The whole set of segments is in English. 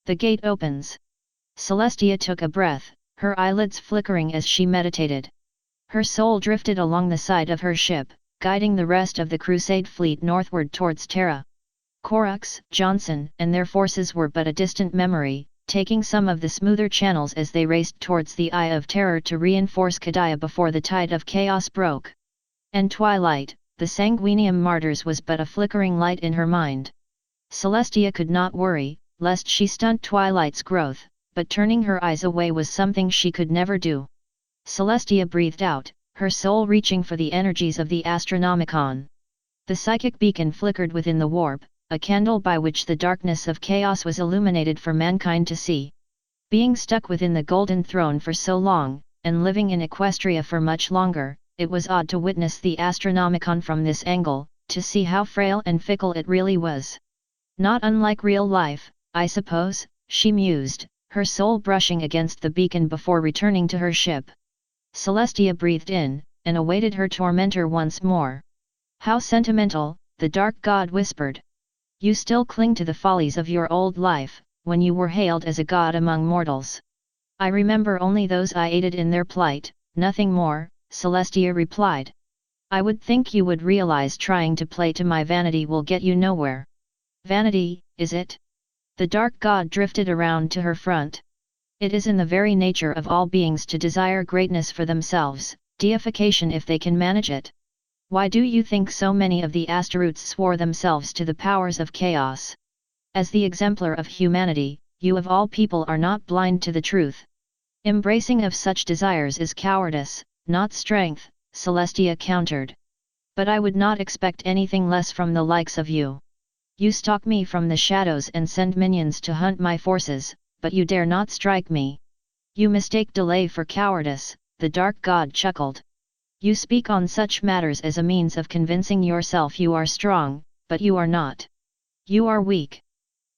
The gate opens. Celestia took a breath, her eyelids flickering as she meditated. Her soul drifted along the side of her ship, guiding the rest of the Crusade fleet northward towards Terra. Korux, Johnson, and their forces were but a distant memory, taking some of the smoother channels as they raced towards the Eye of Terror to reinforce Kadaya before the tide of chaos broke. And Twilight, the Sanguinium Martyrs, was but a flickering light in her mind. Celestia could not worry, lest she stunt Twilight's growth, but turning her eyes away was something she could never do. Celestia breathed out, her soul reaching for the energies of the Astronomicon. The psychic beacon flickered within the warp, a candle by which the darkness of chaos was illuminated for mankind to see. Being stuck within the Golden Throne for so long, and living in Equestria for much longer, it was odd to witness the Astronomicon from this angle, to see how frail and fickle it really was. Not unlike real life, I suppose, she mused, her soul brushing against the beacon before returning to her ship. Celestia breathed in, and awaited her tormentor once more. How sentimental, the dark god whispered. You still cling to the follies of your old life, when you were hailed as a god among mortals. I remember only those I aided in their plight, nothing more, Celestia replied. I would think you would realize trying to play to my vanity will get you nowhere. Vanity, is it? The dark god drifted around to her front. It is in the very nature of all beings to desire greatness for themselves, deification if they can manage it. Why do you think so many of the Astaroths swore themselves to the powers of chaos? As the exemplar of humanity, you of all people are not blind to the truth. Embracing of such desires is cowardice, not strength, Celestia countered. But I would not expect anything less from the likes of you. You stalk me from the shadows and send minions to hunt my forces, but you dare not strike me. You mistake delay for cowardice, the dark god chuckled. You speak on such matters as a means of convincing yourself you are strong, but you are not. You are weak.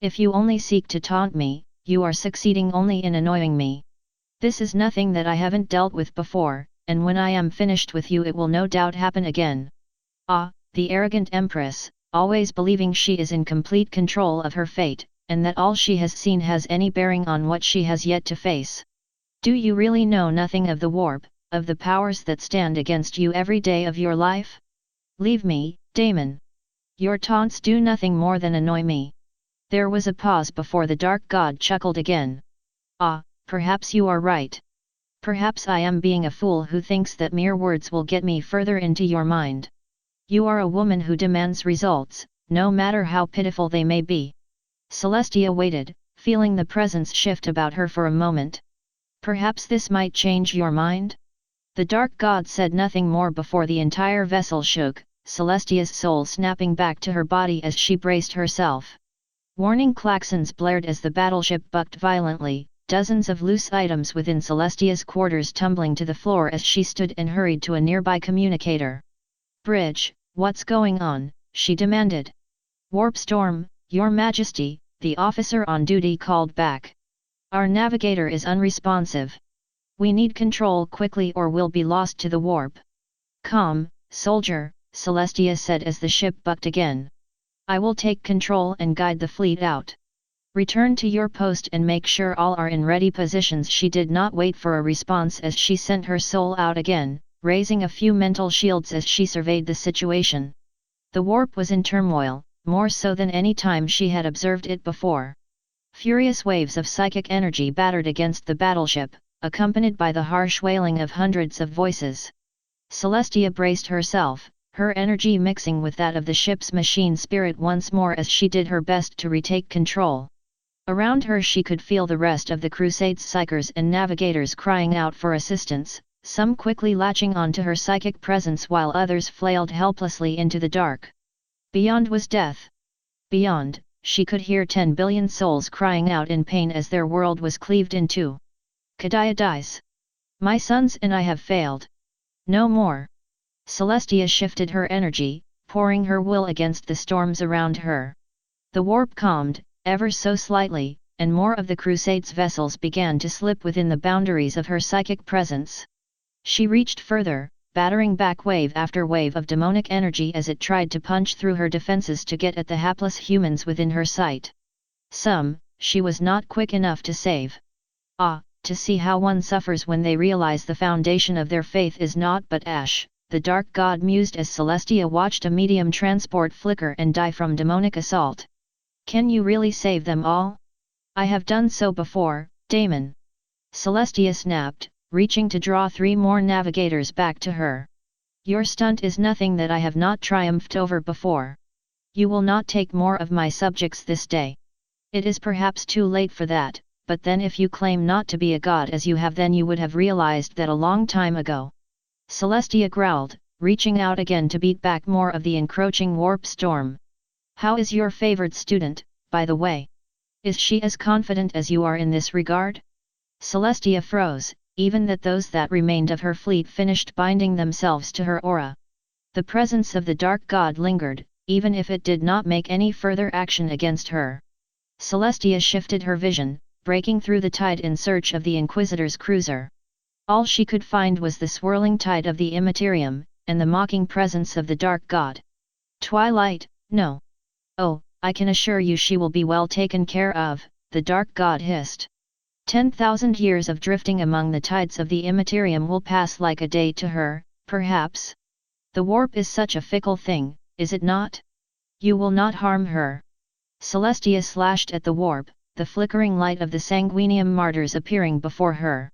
If you only seek to taunt me, you are succeeding only in annoying me. This is nothing that I haven't dealt with before, and when I am finished with you it will no doubt happen again. Ah, the arrogant Empress, always believing she is in complete control of her fate, and that all she has seen has any bearing on what she has yet to face. Do you really know nothing of the warp, of the powers that stand against you every day of your life? Leave me, Damon. Your taunts do nothing more than annoy me. There was a pause before the dark god chuckled again. Ah, perhaps you are right. Perhaps I am being a fool who thinks that mere words will get me further into your mind. You are a woman who demands results, no matter how pitiful they may be. Celestia waited, feeling the presence shift about her for a moment. Perhaps this might change your mind? The dark god said nothing more before the entire vessel shook, Celestia's soul snapping back to her body as she braced herself. Warning klaxons blared as the battleship bucked violently, dozens of loose items within Celestia's quarters tumbling to the floor as she stood and hurried to a nearby communicator. Bridge, what's going on? She demanded. Warp storm, Your Majesty, the officer on duty called back. Our navigator is unresponsive. We need control quickly or we'll be lost to the warp. Calm, soldier, Celestia said as the ship bucked again. I will take control and guide the fleet out. Return to your post and make sure all are in ready positions. She did not wait for a response as she sent her soul out again, raising a few mental shields as she surveyed the situation. The warp was in turmoil, more so than any time she had observed it before. Furious waves of psychic energy battered against the battleship, accompanied by the harsh wailing of hundreds of voices. Celestia braced herself, her energy mixing with that of the ship's machine spirit once more as she did her best to retake control. Around her she could feel the rest of the Crusade's psychers and navigators crying out for assistance, some quickly latching onto her psychic presence while others flailed helplessly into the dark. Beyond was death. Beyond, she could hear 10 billion souls crying out in pain as their world was cleaved in two. Kadaya dies. My sons and I have failed. No more. Celestia shifted her energy, pouring her will against the storms around her. The warp calmed, ever so slightly, and more of the Crusade's vessels began to slip within the boundaries of her psychic presence. She reached further, battering back wave after wave of demonic energy as it tried to punch through her defenses to get at the hapless humans within her sight. Some, she was not quick enough to save. Ah, to see how one suffers when they realize the foundation of their faith is naught but ash, the dark god mused as Celestia watched a medium transport flicker and die from demonic assault. Can you really save them all? I have done so before, Damon. Celestia snapped, reaching to draw 3 more navigators back to her. Your stunt is nothing that I have not triumphed over before. You will not take more of my subjects this day. It is perhaps too late for that, but then if you claim not to be a god as you have, then you would have realized that a long time ago. Celestia growled, reaching out again to beat back more of the encroaching warp storm. How is your favored student, by the way? Is she as confident as you are in this regard? Celestia froze, even that those that remained of her fleet finished binding themselves to her aura. The presence of the dark god lingered, even if it did not make any further action against her. Celestia shifted her vision, breaking through the tide in search of the Inquisitor's cruiser. All she could find was the swirling tide of the Immaterium, and the mocking presence of the dark god. Twilight, no. Oh, I can assure you she will be well taken care of, the dark god hissed. 10,000 years of drifting among the tides of the Immaterium will pass like a day to her, perhaps. The warp is such a fickle thing, is it not? You will not harm her. Celestia slashed at the warp, the flickering light of the Sanguinium martyrs appearing before her.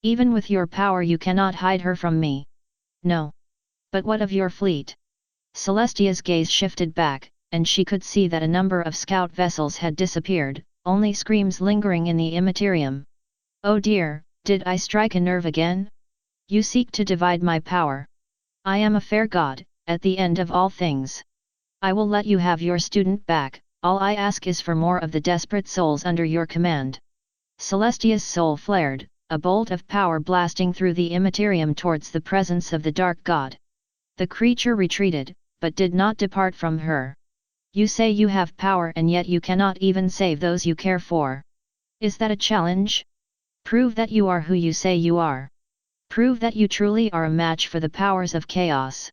Even with your power you cannot hide her from me. No. But what of your fleet? Celestia's gaze shifted back, and she could see that a number of scout vessels had disappeared, only screams lingering in the Immaterium. Oh dear, did I strike a nerve again? You seek to divide my power. I am a fair god, at the end of all things. I will let you have your student back, all I ask is for more of the desperate souls under your command. Celestia's soul flared, a bolt of power blasting through the Immaterium towards the presence of the dark god. The creature retreated, but did not depart from her. You say you have power and yet you cannot even save those you care for. Is that a challenge? Prove that you are who you say you are. Prove that you truly are a match for the powers of chaos.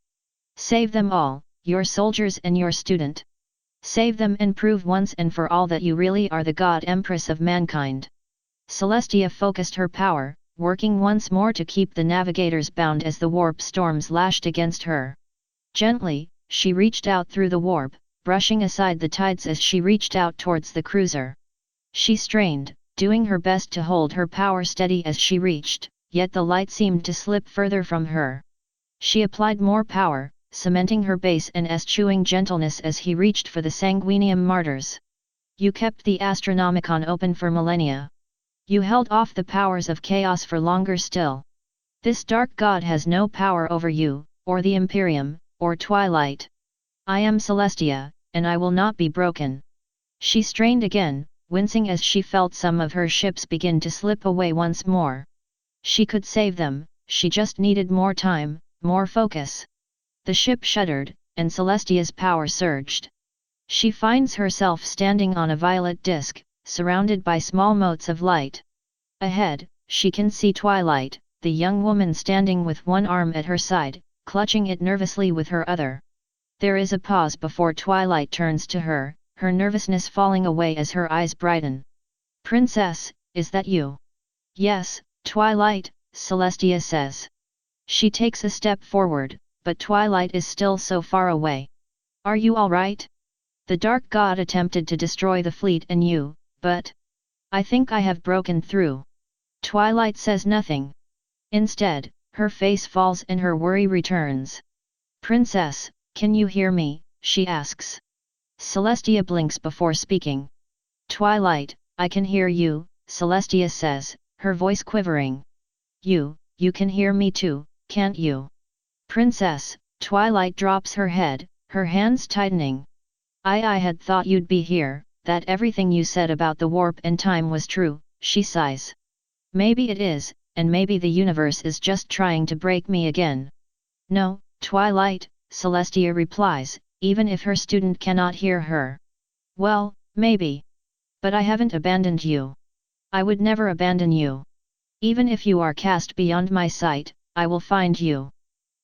Save them all, your soldiers and your student. Save them and prove once and for all that you really are the god Empress of mankind. Celestia focused her power, working once more to keep the navigators bound as the warp storms lashed against her. Gently, she reached out through the warp, brushing aside the tides as she reached out towards the cruiser. She strained, doing her best to hold her power steady as she reached, yet the light seemed to slip further from her. She applied more power, cementing her base and eschewing gentleness as he reached for the Sanguinium martyrs. You kept the Astronomicon open for millennia. You held off the powers of chaos for longer still. This dark god has no power over you, or the Imperium, or Twilight. I am Celestia, and I will not be broken. She strained again, wincing as she felt some of her ships begin to slip away once more. She could save them, she just needed more time, more focus. The ship shuddered, and Celestia's power surged. She finds herself standing on a violet disk, surrounded by small motes of light. Ahead, she can see Twilight, the young woman standing with one arm at her side, clutching it nervously with her other. There is a pause before Twilight turns to her, her nervousness falling away as her eyes brighten. Princess, is that you? Yes, Twilight, Celestia says. She takes a step forward, but Twilight is still so far away. Are you all right? The dark god attempted to destroy the fleet and you, but I think I have broken through. Twilight says nothing. Instead, her face falls and her worry returns. Princess, can you hear me? She asks. Celestia blinks before speaking. Twilight, I can hear you, Celestia says, her voice quivering. You can hear me too, can't you? Princess, Twilight drops her head, her hands tightening. I had thought you'd be here, that everything you said about the warp and time was true, she sighs. Maybe it is, and maybe the universe is just trying to break me again. No, Twilight, Celestia replies, even if her student cannot hear her. Well, maybe. But I haven't abandoned you. I would never abandon you. Even if you are cast beyond my sight, I will find you.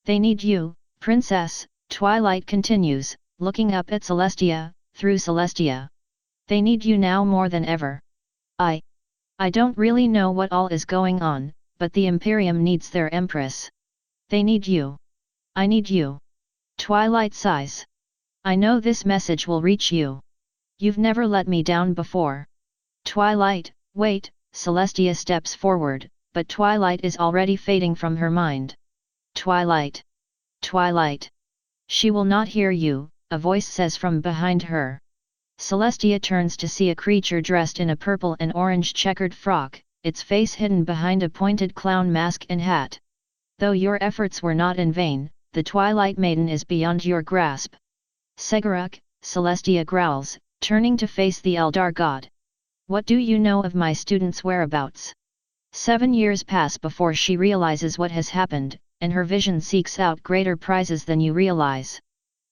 They need you, Princess, Twilight continues, looking up at Celestia, through Celestia. They need you now more than ever. I don't really know what all is going on, but the Imperium needs their Empress. They need you. I need you. Twilight sighs. I know this message will reach you. You've never let me down before. Twilight, wait, Celestia steps forward, but Twilight is already fading from her mind. Twilight. Twilight. She will not hear you, a voice says from behind her. Celestia turns to see a creature dressed in a purple and orange checkered frock, its face hidden behind a pointed clown mask and hat. Though your efforts were not in vain, the Twilight Maiden is beyond your grasp. Seguruk, Celestia growls, turning to face the Eldar god. What do you know of my student's whereabouts? 7 years pass before she realizes what has happened, and her vision seeks out greater prizes than you realize.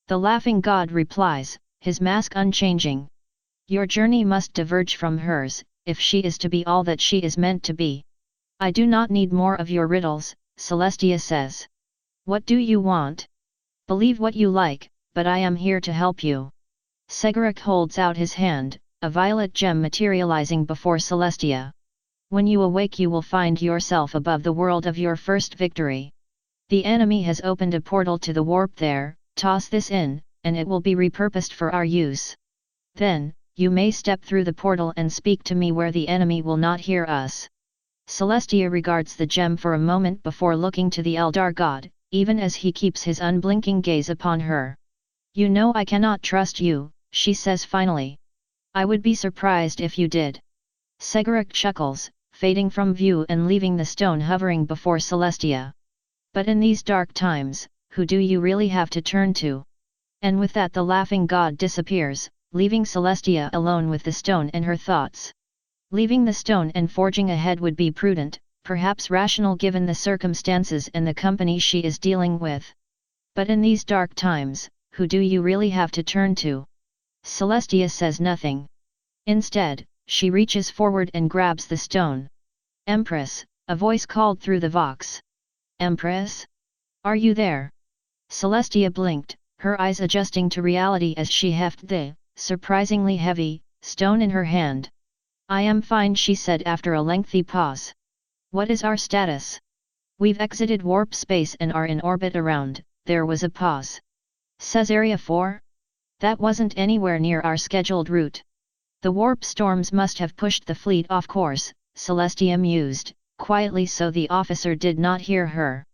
The laughing god replies, his mask unchanging. Your journey must diverge from hers, if she is to be all that she is meant to be. I do not need more of your riddles, Celestia says. What do you want? Believe what you like, but I am here to help you. Seguruk holds out his hand, a violet gem materializing before Celestia. When you awake you will find yourself above the world of your first victory. The enemy has opened a portal to the warp there, toss this in, and it will be repurposed for our use. Then, you may step through the portal and speak to me where the enemy will not hear us. Celestia regards the gem for a moment before looking to the Eldar god, even as he keeps his unblinking gaze upon her. You know I cannot trust you, she says finally. I would be surprised if you did. Seguruk chuckles, fading from view and leaving the stone hovering before Celestia. But in these dark times, who do you really have to turn to? And with that the laughing god disappears, leaving Celestia alone with the stone and her thoughts. Leaving the stone and forging ahead would be prudent, perhaps rational given the circumstances and the company she is dealing with. But in these dark times, who do you really have to turn to? Celestia says nothing. Instead, she reaches forward and grabs the stone. Empress, a voice called through the vox. Empress? Are you there? Celestia blinked, her eyes adjusting to reality as she hefted the, surprisingly heavy, stone in her hand. I am fine, she said after a lengthy pause. What is our status? We've exited warp space and are in orbit around. There was a pause. Says Area 4? That wasn't anywhere near our scheduled route. The warp storms must have pushed the fleet off course, Celestia mused, quietly so the officer did not hear her.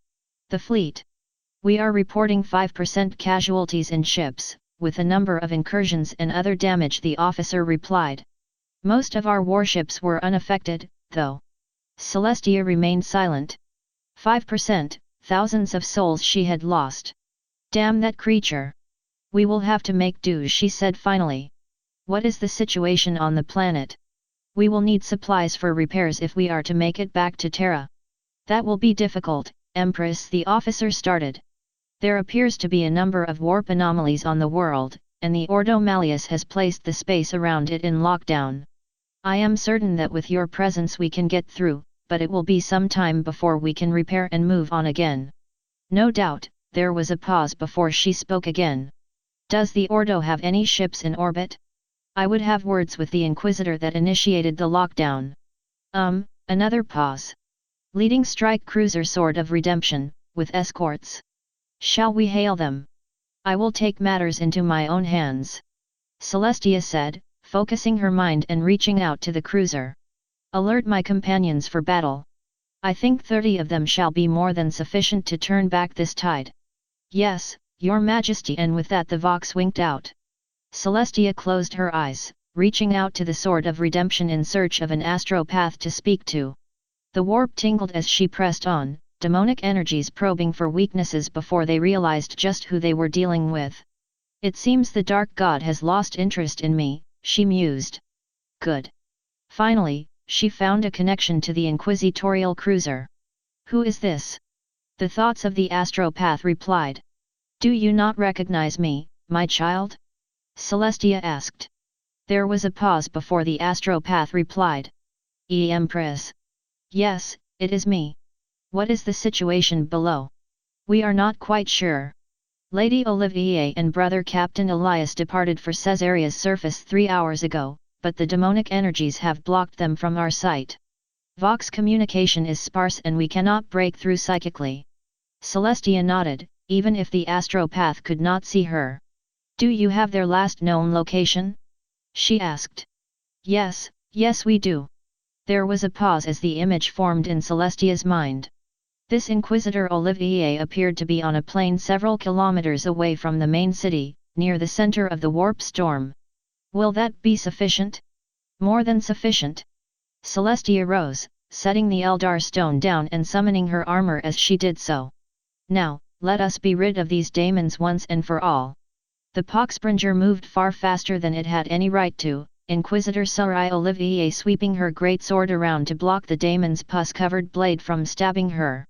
The fleet. We are reporting 5% casualties in ships, with a number of incursions and other damage, the officer replied. Most of our warships were unaffected, though. Celestia remained silent. 5%, thousands of souls she had lost. Damn that creature. We will have to make do, she said finally. What is the situation on the planet? We will need supplies for repairs if we are to make it back to Terra. That will be difficult, Empress, the officer started. There appears to be a number of warp anomalies on the world, and the Ordo Malleus has placed the space around it in lockdown. I am certain that with your presence we can get through, but it will be some time before we can repair and move on again. No doubt. There was a pause before she spoke again. Does the Ordo have any ships in orbit? I would have words with the Inquisitor that initiated the lockdown. Another pause. Leading strike cruiser Sword of Redemption, with escorts. Shall we hail them? I will take matters into my own hands. Celestia said, focusing her mind and reaching out to the cruiser. Alert my companions for battle. I think 30 of them shall be more than sufficient to turn back this tide. Yes, your majesty, and with that the vox winked out. Celestia closed her eyes, reaching out to the Sword of Redemption in search of an astropath to speak to. The warp tingled as she pressed on, demonic energies probing for weaknesses before they realized just who they were dealing with. It seems the dark god has lost interest in me, she mused. Good. Finally, she found a connection to the inquisitorial cruiser. Who is this? The thoughts of the astropath replied. Do you not recognize me, my child? Celestia asked. There was a pause before the astropath replied. Empress. Yes, it is me. What is the situation below? We are not quite sure. Lady Olivier and brother Captain Elias departed for Caesarea's surface 3 hours ago, but the demonic energies have blocked them from our sight. Vox communication is sparse and we cannot break through psychically. Celestia nodded, even if the astropath could not see her. Do you have their last known location? She asked. Yes, we do. There was a pause as the image formed in Celestia's mind. This Inquisitor Olivier appeared to be on a plain several kilometers away from the main city, near the center of the warp storm. Will that be sufficient? More than sufficient. Celestia rose, setting the Eldar stone down and summoning her armor as she did so. Now, let us be rid of these daemons once and for all. The Poxbringer moved far faster than it had any right to, Inquisitor Sarai Olivier sweeping her great sword around to block the daemon's pus-covered blade from stabbing her.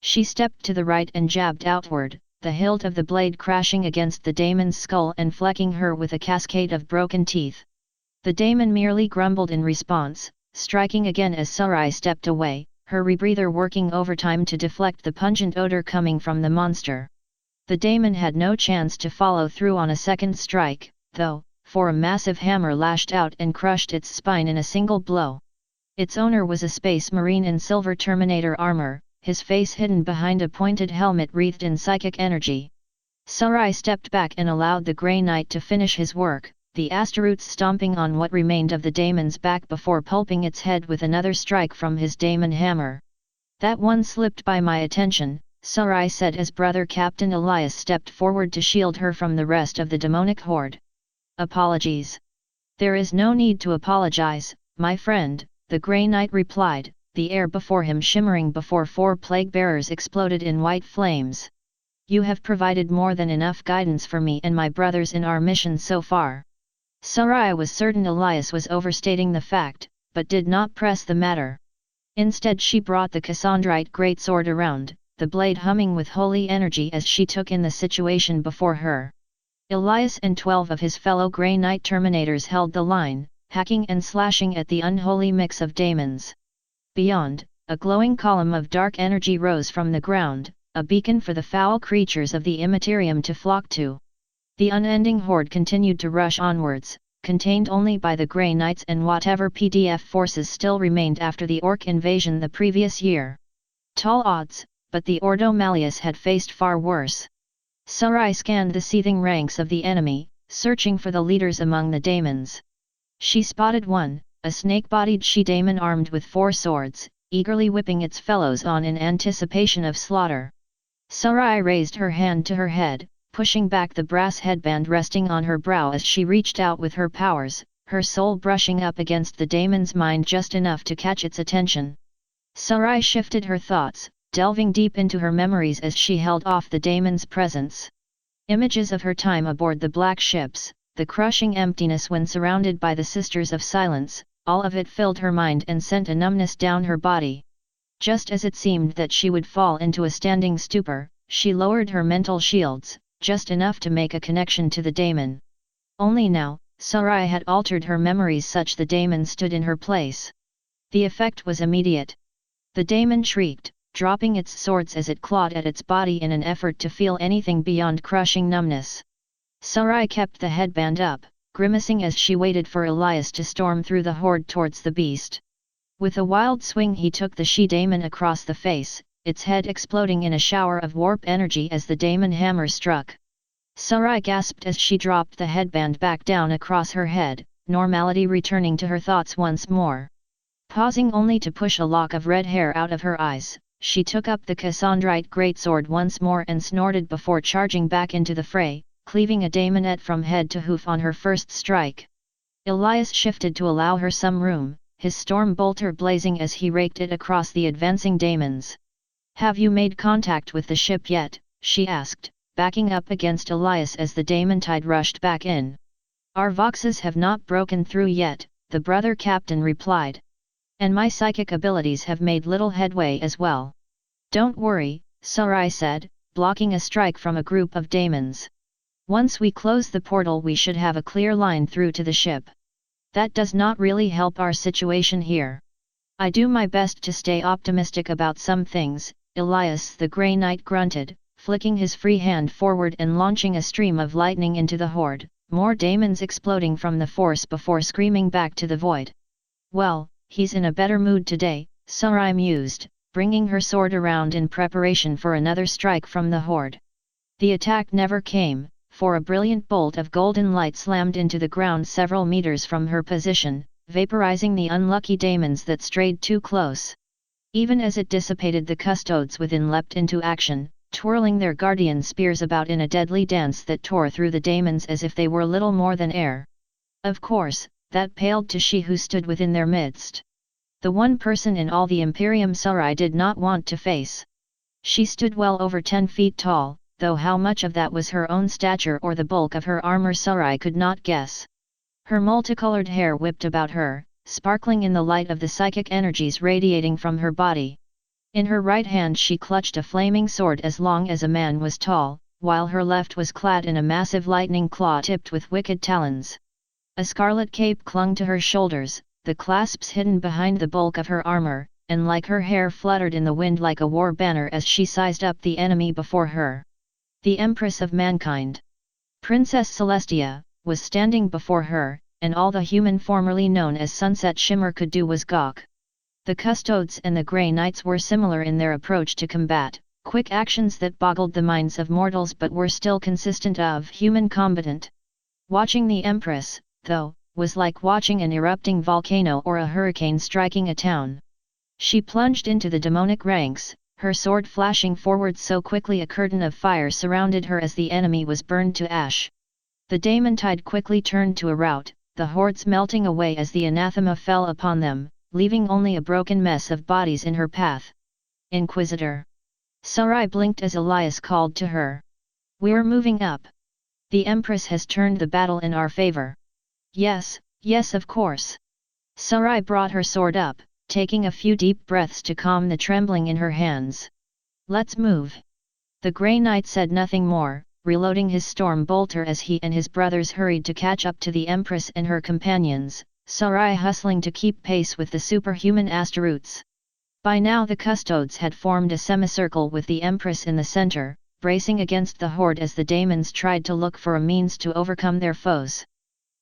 She stepped to the right and jabbed outward, the hilt of the blade crashing against the daemon's skull and flecking her with a cascade of broken teeth. The daemon merely grumbled in response, striking again as Sarai stepped away, her rebreather working overtime to deflect the pungent odor coming from the monster. The daemon had no chance to follow through on a second strike, though, for a massive hammer lashed out and crushed its spine in a single blow. Its owner was a space marine in silver Terminator armor, his face hidden behind a pointed helmet wreathed in psychic energy. Sarai stepped back and allowed the Grey Knight to finish his work, the asteroids stomping on what remained of the daemon's back before pulping its head with another strike from his daemon hammer. That one slipped by my attention, Sarai said as Brother Captain Elias stepped forward to shield her from the rest of the demonic horde. Apologies. There is no need to apologize, my friend, the Grey Knight replied, the air before him shimmering before 4 plague bearers exploded in white flames. You have provided more than enough guidance for me and my brothers in our mission so far. Sarai was certain Elias was overstating the fact, but did not press the matter. Instead she brought the Cassandrite greatsword around, the blade humming with holy energy as she took in the situation before her. Elias and 12 of his fellow Grey Knight Terminators held the line, hacking and slashing at the unholy mix of daemons. Beyond, a glowing column of dark energy rose from the ground, a beacon for the foul creatures of the Immaterium to flock to. The unending horde continued to rush onwards, contained only by the Grey Knights and whatever PDF forces still remained after the Orc invasion the previous year. Tall odds, but the Ordo Malleus had faced far worse. Sarai scanned the seething ranks of the enemy, searching for the leaders among the daemons. She spotted one, a snake-bodied she-daemon armed with 4 swords, eagerly whipping its fellows on in anticipation of slaughter. Sarai raised her hand to her head, pushing back the brass headband resting on her brow as she reached out with her powers, her soul brushing up against the daemon's mind just enough to catch its attention. Sarai shifted her thoughts, delving deep into her memories as she held off the daemon's presence. Images of her time aboard the black ships, the crushing emptiness when surrounded by the Sisters of Silence, all of it filled her mind and sent a numbness down her body. Just as it seemed that she would fall into a standing stupor, she lowered her mental shields, just enough to make a connection to the daemon. Only now, Sarai had altered her memories such the daemon stood in her place. The effect was immediate. The daemon shrieked, dropping its swords as it clawed at its body in an effort to feel anything beyond crushing numbness. Sarai kept the headband up, grimacing as she waited for Elias to storm through the horde towards the beast. With a wild swing he took the she-daemon across the face, its head exploding in a shower of warp energy as the daemon hammer struck. Sarai gasped as she dropped the headband back down across her head, normality returning to her thoughts once more. Pausing only to push a lock of red hair out of her eyes, she took up the Cassandrite greatsword once more and snorted before charging back into the fray, cleaving a daemonette from head to hoof on her first strike. Elias shifted to allow her some room, his storm bolter blazing as he raked it across the advancing daemons. "Have you made contact with the ship yet?" she asked, backing up against Elias as the daemon tide rushed back in. "Our voxes have not broken through yet," the brother captain replied. "And my psychic abilities have made little headway as well." "Don't worry," Sarai said, blocking a strike from a group of daemons. "Once we close the portal we should have a clear line through to the ship. That does not really help our situation here. I do my best to stay optimistic about some things," Elias the Grey Knight grunted, flicking his free hand forward and launching a stream of lightning into the horde, more daemons exploding from the force before screaming back to the void. Well, he's in a better mood today, Sarai mused, bringing her sword around in preparation for another strike from the horde. The attack never came, for a brilliant bolt of golden light slammed into the ground several meters from her position, vaporizing the unlucky daemons that strayed too close. Even as it dissipated, the custodes within leapt into action, twirling their guardian spears about in a deadly dance that tore through the daemons as if they were little more than air. Of course, that paled to she who stood within their midst. The one person in all the Imperium Sarai did not want to face. She stood well over 10 feet tall, though how much of that was her own stature or the bulk of her armor Sarai could not guess. Her multicolored hair whipped about her, sparkling in the light of the psychic energies radiating from her body. In her right hand she clutched a flaming sword as long as a man was tall, while her left was clad in a massive lightning claw tipped with wicked talons. A scarlet cape clung to her shoulders, the clasps hidden behind the bulk of her armor, and like her hair fluttered in the wind like a war banner as she sized up the enemy before her. The Empress of Mankind, Princess Celestia, was standing before her, and all the human formerly known as Sunset Shimmer could do was gawk. The Custodes and the Grey Knights were similar in their approach to combat, quick actions that boggled the minds of mortals but were still consistent of human combatant. Watching the Empress, though, was like watching an erupting volcano or a hurricane striking a town. She plunged into the demonic ranks, her sword flashing forward so quickly a curtain of fire surrounded her as the enemy was burned to ash. The daemon tide quickly turned to a rout, the hordes melting away as the anathema fell upon them, leaving only a broken mess of bodies in her path. Inquisitor. Sarai blinked as Elias called to her. We're moving up. The Empress has turned the battle in our favor. Yes, yes of course. Sarai brought her sword up, taking a few deep breaths to calm the trembling in her hands. Let's move. The Grey Knight said nothing more, reloading his storm bolter as he and his brothers hurried to catch up to the Empress and her companions, Sarai hustling to keep pace with the superhuman Astaroths. By now the Custodes had formed a semicircle with the Empress in the center, bracing against the horde as the daemons tried to look for a means to overcome their foes.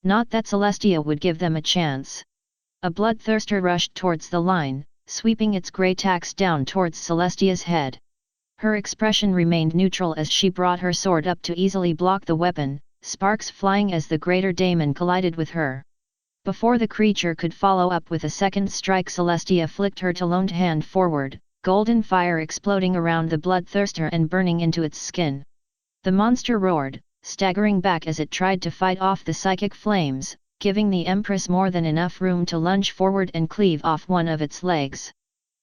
Not that Celestia would give them a chance. A bloodthirster rushed towards the line, sweeping its grey tacks down towards Celestia's head. Her expression remained neutral as she brought her sword up to easily block the weapon, sparks flying as the greater daemon collided with her. Before the creature could follow up with a second strike, Celestia flicked her taloned hand forward, golden fire exploding around the bloodthirster and burning into its skin. The monster roared, staggering back as it tried to fight off the psychic flames, giving the Empress more than enough room to lunge forward and cleave off one of its legs.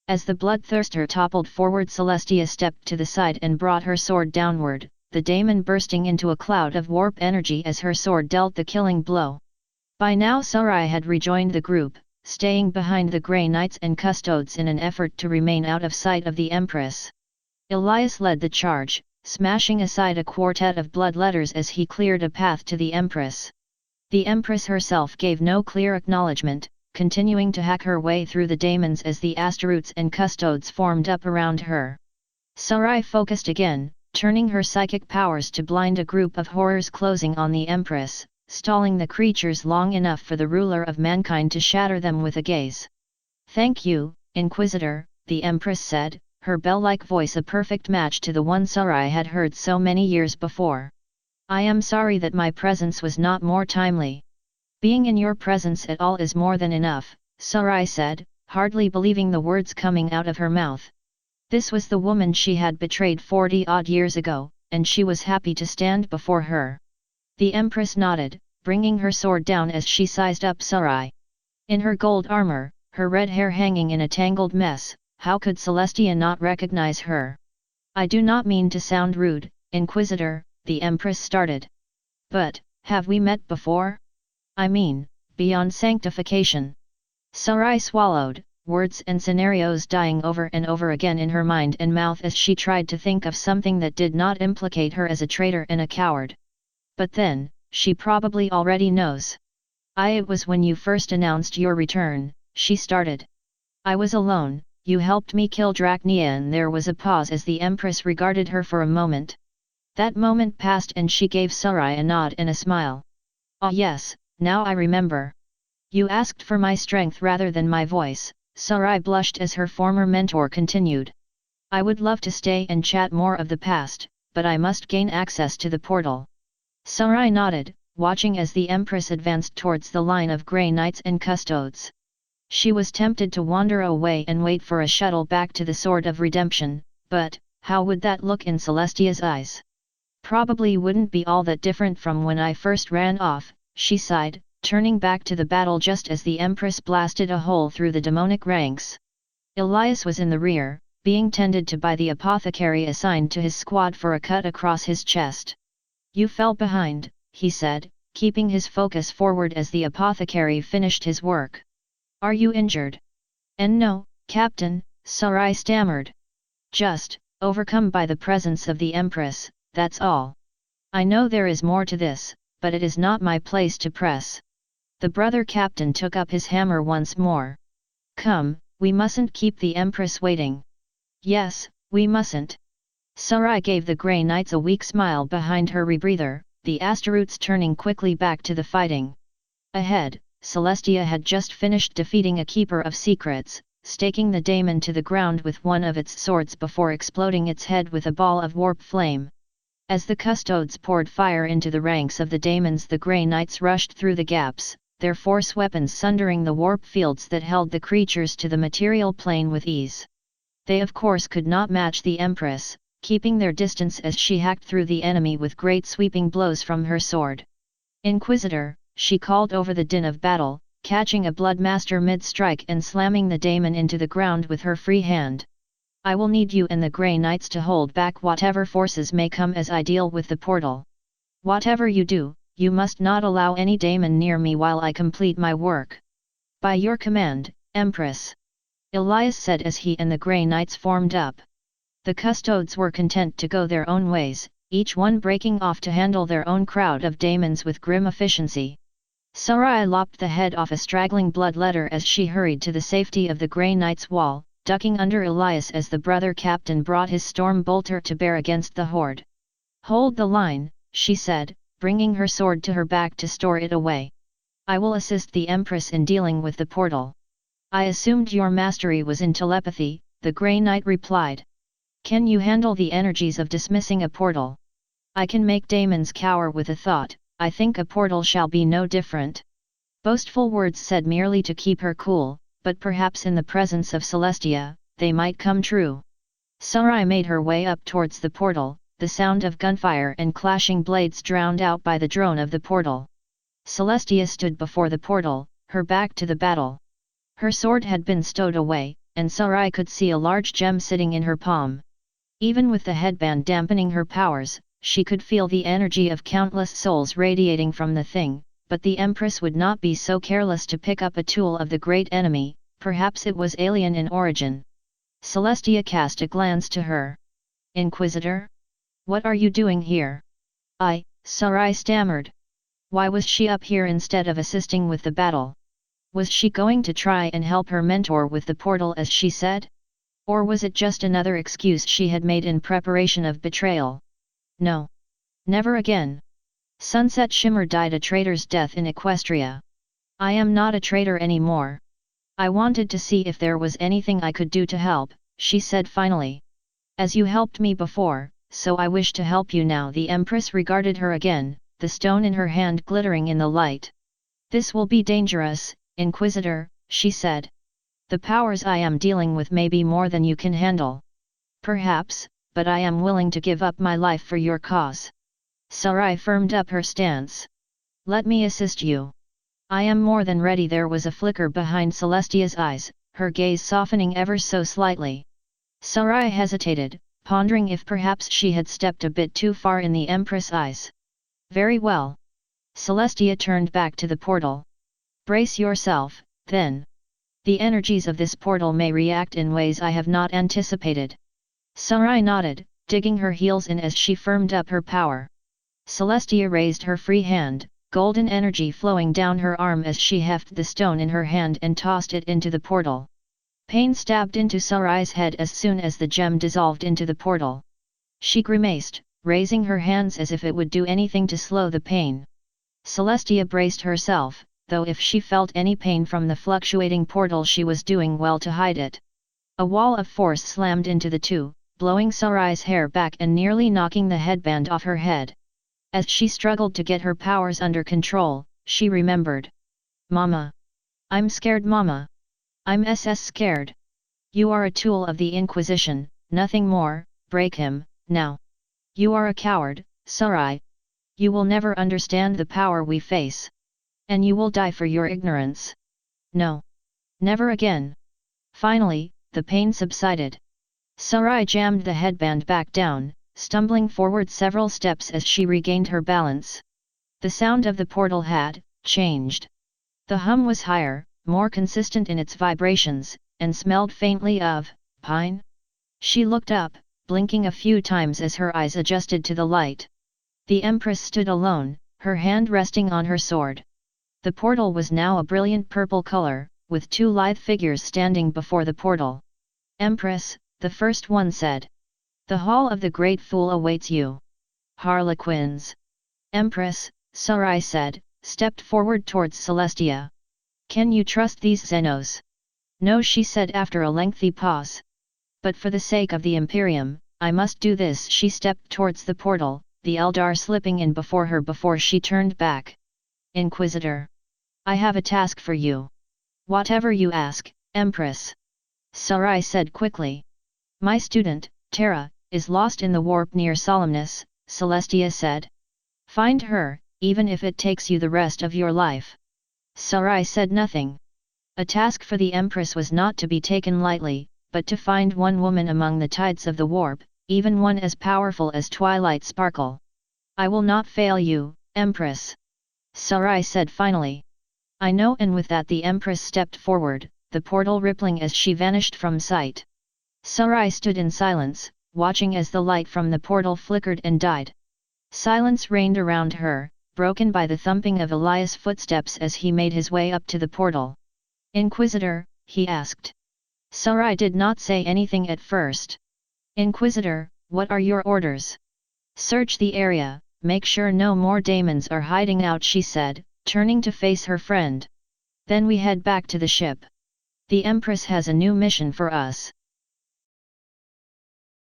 As the bloodthirster toppled forward, Celestia stepped to the side and brought her sword downward, the daemon bursting into a cloud of warp energy as her sword dealt the killing blow. By now Sarai had rejoined the group, staying behind the Grey Knights and Custodes in an effort to remain out of sight of the Empress. Elias led the charge, smashing aside a quartet of bloodletters as he cleared a path to the Empress. The Empress herself gave no clear acknowledgement, continuing to hack her way through the daemons as the Astaroths and Custodes formed up around her. Sarai focused again, turning her psychic powers to blind a group of horrors closing on the Empress, stalling the creatures long enough for the ruler of mankind to shatter them with a gaze. Thank you, Inquisitor, the Empress said, her bell-like voice a perfect match to the one Sarai had heard so many years before. I am sorry that my presence was not more timely. Being in your presence at all is more than enough, Sarai said, hardly believing the words coming out of her mouth. This was the woman she had betrayed 40-odd years ago, and she was happy to stand before her. The Empress nodded, bringing her sword down as she sized up Sarai. In her gold armor, her red hair hanging in a tangled mess, how could Celestia not recognize her? I do not mean to sound rude, Inquisitor, the Empress started. But, have we met before? I mean, beyond sanctification. Sarai swallowed, words and scenarios dying over and over again in her mind and mouth as she tried to think of something that did not implicate her as a traitor and a coward. But then, she probably already knows. It was when you first announced your return, she started. I was alone, you helped me kill Drachnia, and there was a pause as the Empress regarded her for a moment. That moment passed and she gave Sarai a nod and a smile. Ah yes, now I remember. You asked for my strength rather than my voice. Sarai blushed as her former mentor continued. I would love to stay and chat more of the past, but I must gain access to the portal. Sarai nodded, watching as the Empress advanced towards the line of grey knights and custodes. She was tempted to wander away and wait for a shuttle back to the Sword of Redemption, but, how would that look in Celestia's eyes? Probably wouldn't be all that different from when I first ran off, she sighed, turning back to the battle just as the Empress blasted a hole through the demonic ranks. Elias was in the rear, being tended to by the apothecary assigned to his squad for a cut across his chest. You fell behind, he said, keeping his focus forward as the apothecary finished his work. Are you injured? And no, Captain, Sarai stammered. Just, overcome by the presence of the Empress, that's all. I know there is more to this, but it is not my place to press. The brother captain took up his hammer once more. Come, we mustn't keep the Empress waiting. Yes, we mustn't. Sarai gave the Grey Knights a weak smile behind her rebreather, the Astaroths turning quickly back to the fighting. Ahead, Celestia had just finished defeating a Keeper of Secrets, staking the daemon to the ground with one of its swords before exploding its head with a ball of warp flame. As the custodes poured fire into the ranks of the daemons, the Grey Knights rushed through the gaps, their force weapons sundering the warp fields that held the creatures to the material plane with ease. They of course could not match the Empress, keeping their distance as she hacked through the enemy with great sweeping blows from her sword. Inquisitor, she called over the din of battle, catching a Bloodmaster mid-strike and slamming the daemon into the ground with her free hand. I will need you and the Grey Knights to hold back whatever forces may come as I deal with the portal. Whatever you do, you must not allow any daemon near me while I complete my work. By your command, Empress. Elias said as he and the Grey Knights formed up. The custodes were content to go their own ways, each one breaking off to handle their own crowd of daemons with grim efficiency. Sarai lopped the head off a straggling bloodletter as she hurried to the safety of the Grey Knight's wall, ducking under Elias as the brother captain brought his storm bolter to bear against the horde. Hold the line, she said, bringing her sword to her back to store it away. I will assist the Empress in dealing with the portal. I assumed your mastery was in telepathy, the Grey Knight replied. Can you handle the energies of dismissing a portal? I can make daemons cower with a thought. I think a portal shall be no different. Boastful words said merely to keep her cool, but perhaps in the presence of Celestia, they might come true. Sarai made her way up towards the portal, the sound of gunfire and clashing blades drowned out by the drone of the portal. Celestia stood before the portal, her back to the battle. Her sword had been stowed away, and Sarai could see a large gem sitting in her palm. Even with the headband dampening her powers, she could feel the energy of countless souls radiating from the thing, but the Empress would not be so careless to pick up a tool of the great enemy, perhaps it was alien in origin. Celestia cast a glance to her. Inquisitor? What are you doing here? Sarai stammered. Why was she up here instead of assisting with the battle? Was she going to try and help her mentor with the portal as she said? Or was it just another excuse she had made in preparation of betrayal? No. Never again. Sunset Shimmer died a traitor's death in Equestria. I am not a traitor anymore. I wanted to see if there was anything I could do to help, she said finally. As you helped me before, so I wish to help you now. The Empress regarded her again, the stone in her hand glittering in the light. This will be dangerous, Inquisitor, she said. The powers I am dealing with may be more than you can handle. Perhaps, but I am willing to give up my life for your cause. Sarai firmed up her stance. Let me assist you. I am more than ready. There was a flicker behind Celestia's eyes, her gaze softening ever so slightly. Sarai hesitated, pondering if perhaps she had stepped a bit too far in the Empress' eyes. Very well. Celestia turned back to the portal. Brace yourself, then. The energies of this portal may react in ways I have not anticipated. Sarai nodded, digging her heels in as she firmed up her power. Celestia raised her free hand, golden energy flowing down her arm as she hefted the stone in her hand and tossed it into the portal. Pain stabbed into Sarai's head as soon as the gem dissolved into the portal. She grimaced, raising her hands as if it would do anything to slow the pain. Celestia braced herself, though if she felt any pain from the fluctuating portal she was doing well to hide it. A wall of force slammed into the two, blowing Sarai's hair back and nearly knocking the headband off her head. As she struggled to get her powers under control, she remembered. Mama. I'm scared, Mama. I'm scared. You are a tool of the Inquisition, nothing more, break him, now. You are a coward, Sarai. You will never understand the power we face. And you will die for your ignorance. No. Never again. Finally, the pain subsided. Sarai jammed the headband back down, stumbling forward several steps as she regained her balance. The sound of the portal had changed. The hum was higher, more consistent in its vibrations, and smelled faintly of pine. She looked up, blinking a few times as her eyes adjusted to the light. The Empress stood alone, her hand resting on her sword. The portal was now a brilliant purple color, with two lithe figures standing before the portal. Empress, the first one said. The Hall of the Great Fool awaits you. Harlequins. Empress, Sarai said, stepped forward towards Celestia. Can you trust these Xenos? No, she said after a lengthy pause. But for the sake of the Imperium, I must do this. She stepped towards the portal, the Eldar slipping in before her before she turned back. Inquisitor. I have a task for you. Whatever you ask, Empress. Sarai said quickly. My student, Terra, is lost in the warp near Solemnus, Celestia said. Find her, even if it takes you the rest of your life. Sarai said nothing. A task for the Empress was not to be taken lightly, but to find one woman among the tides of the warp, even one as powerful as Twilight Sparkle. I will not fail you, Empress. Sarai said finally. I know, and with that the Empress stepped forward, the portal rippling as she vanished from sight. Sarai stood in silence, watching as the light from the portal flickered and died. Silence reigned around her, broken by the thumping of Elias' footsteps as he made his way up to the portal. Inquisitor, he asked. Sarai did not say anything at first. Inquisitor, what are your orders? Search the area, make sure no more daemons are hiding out, she said, turning to face her friend. Then we head back to the ship. The Empress has a new mission for us.